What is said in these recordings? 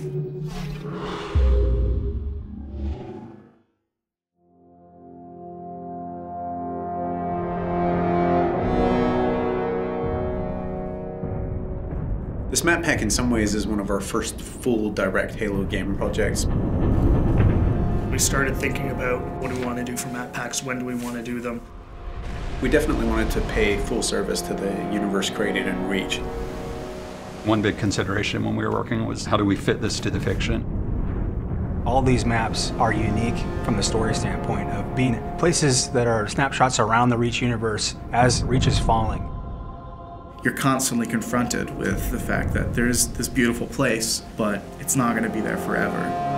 This map pack in some ways is one of our first full direct Halo game projects. We started thinking about what do we want to do for map packs, when do we want to do them. We definitely wanted to pay full service to the universe created in Reach. One big consideration when we were working was how do we fit this to the fiction? All these maps are unique from the story standpoint of being places that are snapshots around the Reach universe as Reach is falling. You're constantly confronted with the fact that there's this beautiful place, but it's not going to be there forever.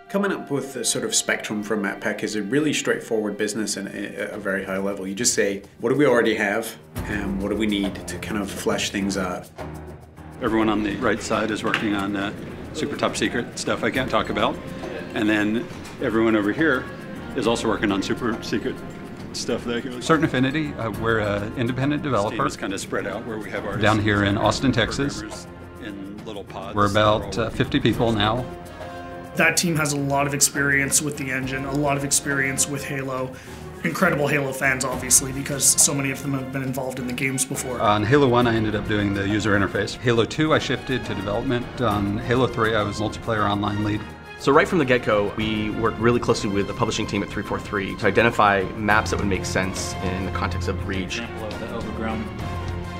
Coming up with the sort of spectrum for a map pack is a really straightforward business and at a very high level. You just say, what do we already have and what do we need to kind of flesh things out? Everyone on the right side is working on super top secret stuff I can't talk about. And then everyone over here is also working on super secret stuff. Certain Affinity, we're an independent developer. It's kind of spread out where we have our down here in Austin, Texas. In little pods. We're about 50 people now. That team has a lot of experience with the engine, a lot of experience with Halo. Incredible Halo fans, obviously, because so many of them have been involved in the games before. On Halo 1, I ended up doing the user interface. Halo 2, I shifted to development. On Halo 3, I was multiplayer online lead. So right from the get-go, we worked really closely with the publishing team at 343 to identify maps that would make sense in the context of Reach. Example of the overgrown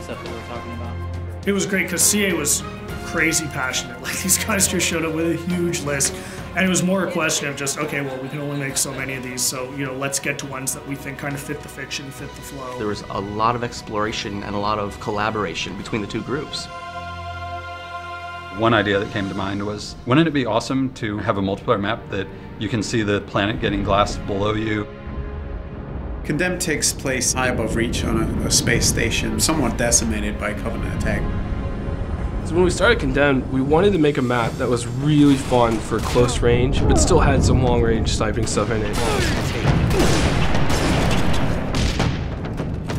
stuff that we're talking about. It was great because CA was crazy passionate. Like, these guys just showed up with a huge list. And it was more a question of just, okay, well, we can only make so many of these, so, you know, let's get to ones that we think kind of fit the fiction, fit the flow. There was a lot of exploration and a lot of collaboration between the two groups. One idea that came to mind was, wouldn't it be awesome to have a multiplayer map that you can see the planet getting glassed below you? Condemned takes place high above Reach on a space station, somewhat decimated by Covenant attack. So when we started Condemned, we wanted to make a map that was really fun for close range, but still had some long range sniping stuff in it.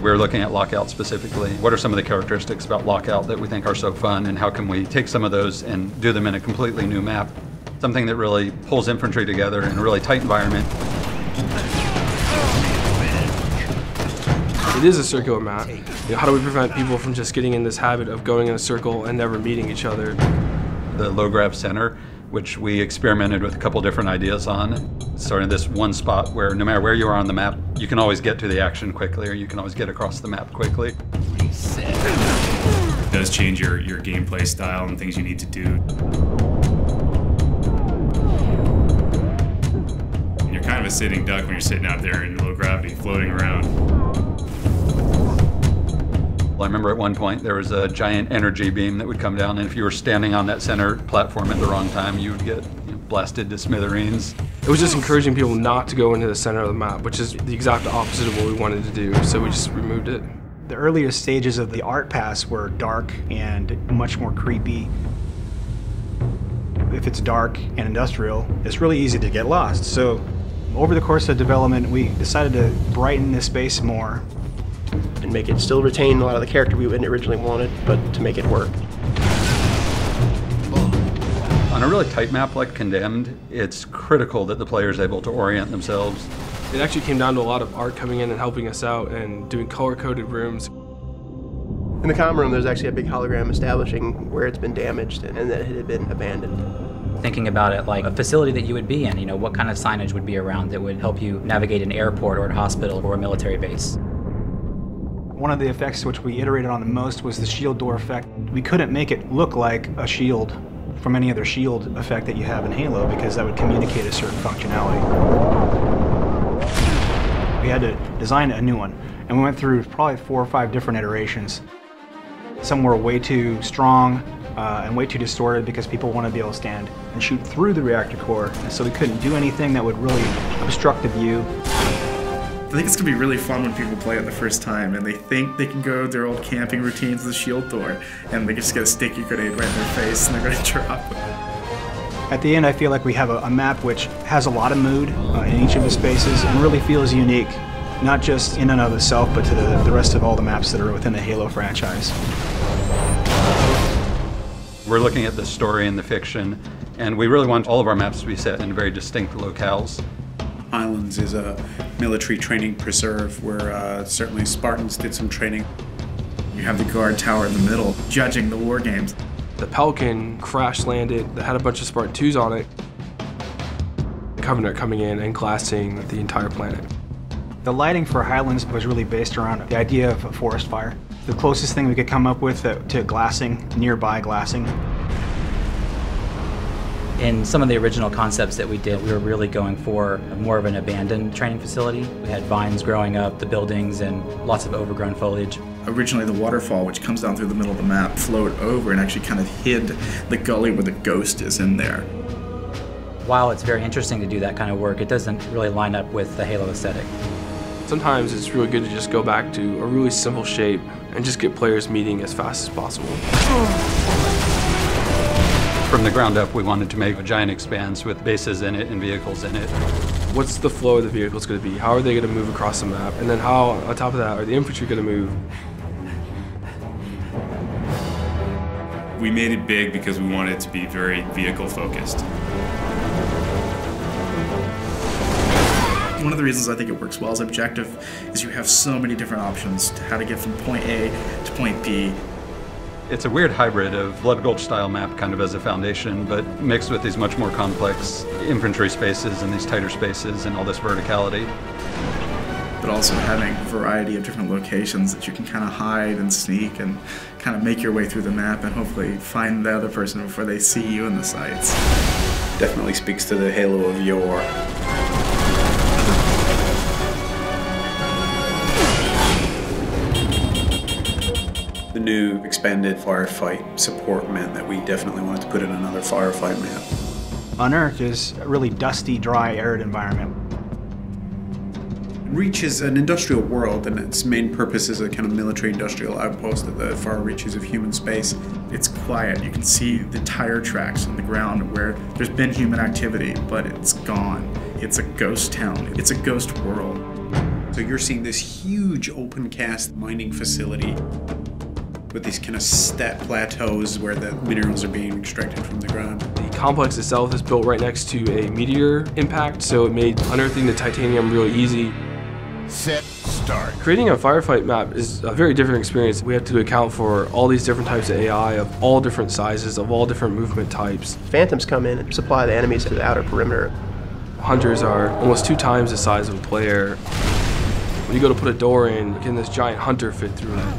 We're looking at Lockout specifically. What are some of the characteristics about Lockout that we think are so fun, and how can we take some of those and do them in a completely new map? Something that really pulls infantry together in a really tight environment. It is a circular map. You know, how do we prevent people from just getting in this habit of going in a circle and never meeting each other? The low grav center, which we experimented with a couple different ideas on, started this one spot where no matter where you are on the map, you can always get to the action quickly, or you can always get across the map quickly. It does change your gameplay style and things you need to do. And you're kind of a sitting duck when you're sitting out there in low gravity, floating around. I remember at one point there was a giant energy beam that would come down, and if you were standing on that center platform at the wrong time, you would get blasted to smithereens. It was just encouraging people not to go into the center of the map, which is the exact opposite of what we wanted to do, so we just removed it. The earlier stages of the art pass were dark and much more creepy. If it's dark and industrial, it's really easy to get lost. So over the course of development, we decided to brighten this space more. And make it still retain a lot of the character we originally wanted, but to make it work. On a really tight map like Condemned, it's critical that the player is able to orient themselves. It actually came down to a lot of art coming in and helping us out and doing color-coded rooms. In the comm room, there's actually a big hologram establishing where it's been damaged and that it had been abandoned. Thinking about it like a facility that you would be in, you know, what kind of signage would be around that would help you navigate an airport or a hospital or a military base. One of the effects which we iterated on the most was the shield door effect. We couldn't make it look like a shield from any other shield effect that you have in Halo because that would communicate a certain functionality. We had to design a new one, and we went through probably 4 or 5 different iterations. Some were way too strong and way too distorted because people want to be able to stand and shoot through the reactor core, and so we couldn't do anything that would really obstruct the view. I think it's going to be really fun when people play it the first time and they think they can go their old camping routines with the shield door and they just get a sticky grenade right in their face and they're going to drop it. At the end, I feel like we have a map which has a lot of mood in each of the spaces and really feels unique, not just in and of itself, but to the rest of all the maps that are within the Halo franchise. We're looking at the story and the fiction, and we really want all of our maps to be set in very distinct locales. Islands is a military training preserve where certainly Spartans did some training. You have the guard tower in the middle, judging the war games. The Pelican crash landed that had a bunch of Spartan 2s on it. Covenant coming in and glassing the entire planet. The lighting for Highlands was really based around the idea of a forest fire. The closest thing we could come up with to glassing, nearby glassing. In some of the original concepts that we did, we were really going for more of an abandoned training facility. We had vines growing up, the buildings, and lots of overgrown foliage. Originally, the waterfall, which comes down through the middle of the map, flowed over and actually kind of hid the gully where the ghost is in there. While it's very interesting to do that kind of work, it doesn't really line up with the Halo aesthetic. Sometimes it's really good to just go back to a really simple shape and just get players meeting as fast as possible. From the ground up, we wanted to make a giant expanse with bases in it and vehicles in it. What's the flow of the vehicles going to be? How are they going to move across the map? And then how, on top of that, are the infantry going to move? We made it big because we wanted it to be very vehicle focused. One of the reasons I think it works well as objective is you have so many different options to how to get from point A to point B. It's a weird hybrid of Blood Gulch style map kind of as a foundation, but mixed with these much more complex infantry spaces and these tighter spaces and all this verticality. But also having a variety of different locations that you can kind of hide and sneak and kind of make your way through the map and hopefully find the other person before they see you in the sights. Definitely speaks to the Halo of yore. The new expanded firefight support meant that we definitely wanted to put in another firefight map. Unearthed is a really dusty, dry, arid environment. Reach is an industrial world, and its main purpose is a kind of military industrial outpost at the far reaches of human space. It's quiet. You can see the tire tracks on the ground where there's been human activity, but it's gone. It's a ghost town. It's a ghost world. So you're seeing this huge open cast mining facility with these kind of step plateaus where the minerals are being extracted from the ground. The complex itself is built right next to a meteor impact, so it made unearthing the titanium really easy. Set, start. Creating a firefight map is a very different experience. We have to account for all these different types of AI of all different sizes, of all different movement types. Phantoms come in and supply the enemies to the outer perimeter. Hunters are almost 2 times the size of a player. When you go to put a door in, can this giant hunter fit through it?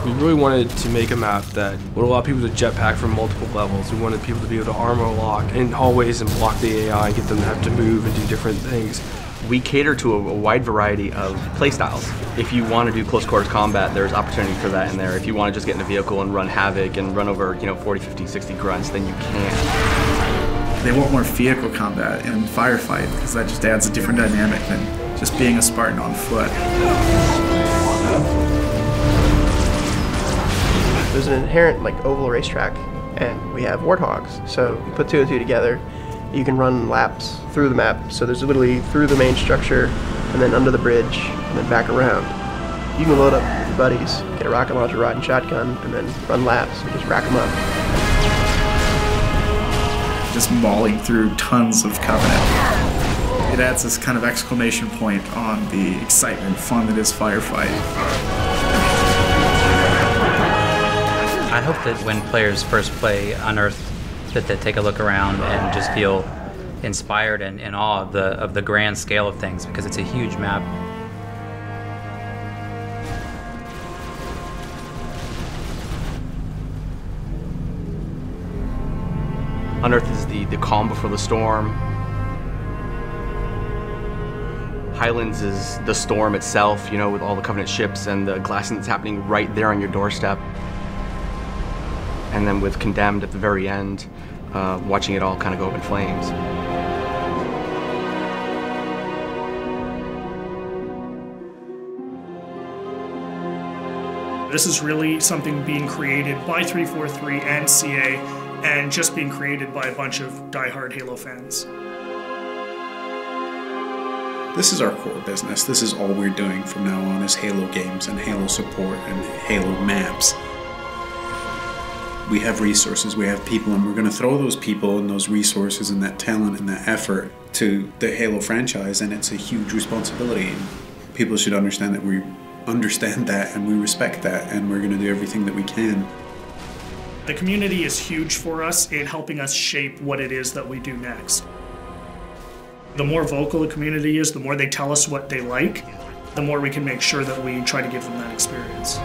We really wanted to make a map that would allow people to jetpack from multiple levels. We wanted people to be able to armor lock in hallways and block the AI and get them to have to move and do different things. We cater to a wide variety of playstyles. If you want to do close quarters combat, there's opportunity for that in there. If you want to just get in a vehicle and run havoc and run over, 40, 50, 60 grunts, then you can. They want more vehicle combat in firefight because that just adds a different dynamic than just being a Spartan on foot. There's an inherent oval racetrack, and we have warthogs. So you put 2 and 2 together, you can run laps through the map. So there's literally through the main structure, and then under the bridge, and then back around. You can load up with your buddies, get a rocket launcher, rod, and shotgun, and then run laps and just rack them up. Just mauling through tons of Covenant. It adds this kind of exclamation point on the excitement, fun that is firefight. I hope that when players first play Unearthed, that they take a look around and just feel inspired and in awe of the grand scale of things, because it's a huge map. Unearthed is the calm before the storm. Highlands is the storm itself, with all the Covenant ships and the glassing that's happening right there on your doorstep. And then with Condemned at the very end, watching it all kind of go up in flames. This is really something being created by 343 and CA, and just being created by a bunch of diehard Halo fans. This is our core business. This is all we're doing from now on is Halo games and Halo support and Halo maps. We have resources, we have people, and we're going to throw those people and those resources and that talent and that effort to the Halo franchise, and it's a huge responsibility. People should understand that we understand that and we respect that, and we're going to do everything that we can. The community is huge for us in helping us shape what it is that we do next. The more vocal the community is, the more they tell us what they like, the more we can make sure that we try to give them that experience.